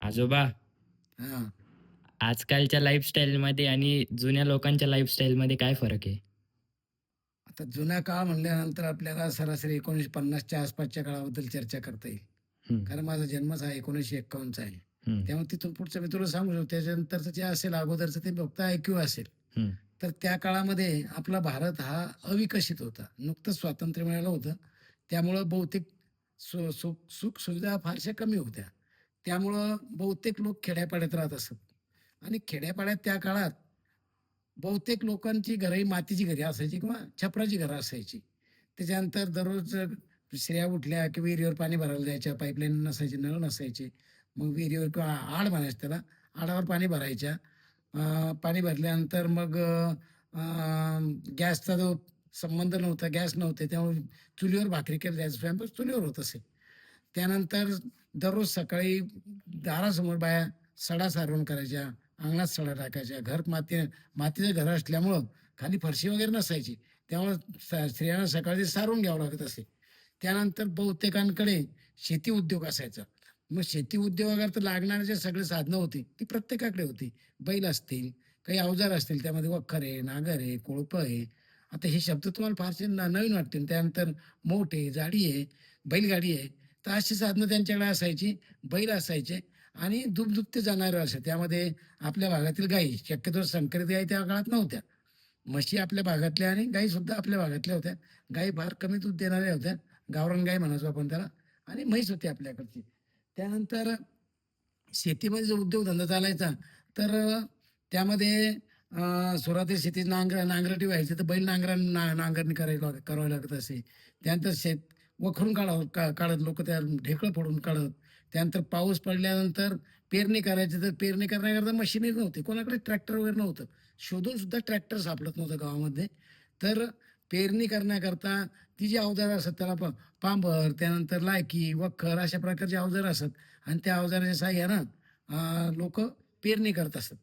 आजोबा, हां. आजकालच्या लाईफस्टाईलमध्ये आणि जुन्या लोकांच्या लाईफस्टाईलमध्ये काय फरक आहे? आता जुना काळ म्हणल्यानंतर आपल्याला सरासरी 1950च्या आसपासच्या काळाबद्दल चर्चा करता येईल. हं, कारण माझा जन्मच हा 1951चा आहे. हं, त्यामुळे तिथून पुढचं मी तुला सांगू शकतो. त्याच्यानंतरचं जे असेल अगोदरचं ते फक्त ऐक्यू असेल. हं, तर त्या काळामध्ये आपला भारत हा अविकसित होता. नुकतंच स्वातंत्र्य मिळालं होतं. त्यामुळं बहुतेक सुख-सुविधा फारशा कमी होत्या. त्यामुळं बहुतेक लोक खेड्यापाड्यात राहत असत आणि खेड्यापाड्यात त्या काळात बहुतेक लोकांची घरही मातीची घरे असायची किंवा छपराची घरं असायची. त्याच्यानंतर दररोज स्त्रिया उठल्या की विहिरीवर पाणी भरायला जायच्या. पाईपलाईन नसायची, नळ नसायचे. मग विहिरीवर किंवा आड म्हणायचं त्याला, आडावर पाणी भरायच्या. पाणी भरल्यानंतर मग गॅसचा जो संबंध नव्हता, गॅस नव्हते, त्यामुळे चुलीवर भाकरी केली जायची. स्वयंपाक चुलीवर होत असे. त्यानंतर दररोज सकाळी दारासमोर बाया सडा सारवण करायच्या, अंगणात सडा टाकायच्या. घर मातीचं घर असल्यामुळं खाली फरशी वगैरे नसायची. त्यामुळं स्त्रियांना सकाळी सारून घ्यावं लागत असे. त्यानंतर बहुतेकांकडे शेती उद्योग असायचा. मग शेती उद्योगाकरता लागणारे जे सगळे साधनं होती, ती प्रत्येकाकडे होती. बैल असतील, काही अवजार असतील, त्यामध्ये वखर आहे, नांगर आहे, कोळपं आहे. आता हे शब्द तुम्हाला फारसे नवीन वाटतील. त्यानंतर मोठ आहे, जाडी आहे, बैलगाडी आहे. तर अशी साधनं त्यांच्याकडे असायची. बैल असायचे आणि दुभते जनावरं असे. त्यामध्ये आपल्या भागातील गायी, शक्यतो संकरित गायी त्या काळात नव्हत्या. म्हशी आपल्या भागातल्या आणि गायीसुद्धा आपल्या भागातल्या होत्या. गायी फार कमी दूध देणाऱ्या होत्या. गावरान गाय म्हणायचो आपण त्याला आणि म्हैस होती आपल्याकडची. त्यानंतर शेतीमध्ये जो उद्योगधंदा चालायचा, तर त्यामध्ये सुरुवातीला शेतीत नांगरटी व्हायची, तर बैल नांगरणी करावी लागत असे. त्यानंतर शेत वखरून काढत लोकं त्या ढेकळं फोडून काढत. त्यानंतर पाऊस पडल्यानंतर पेरणी करायची, तर पेरणी करण्याकरता मशिनरी नव्हती. कोणाकडे ट्रॅक्टर वगैरे नव्हतं. शोधून सुद्धा ट्रॅक्टर सापडत नव्हतं गावामध्ये. तर पेरणी करण्याकरता ती जी अवजारं असतात त्याला पांबर, त्यानंतर लायकी, वखर अशा प्रकारची अवजारं असतात आणि त्या अवजाराच्या साहाय्यानं पेरणी करत असतात.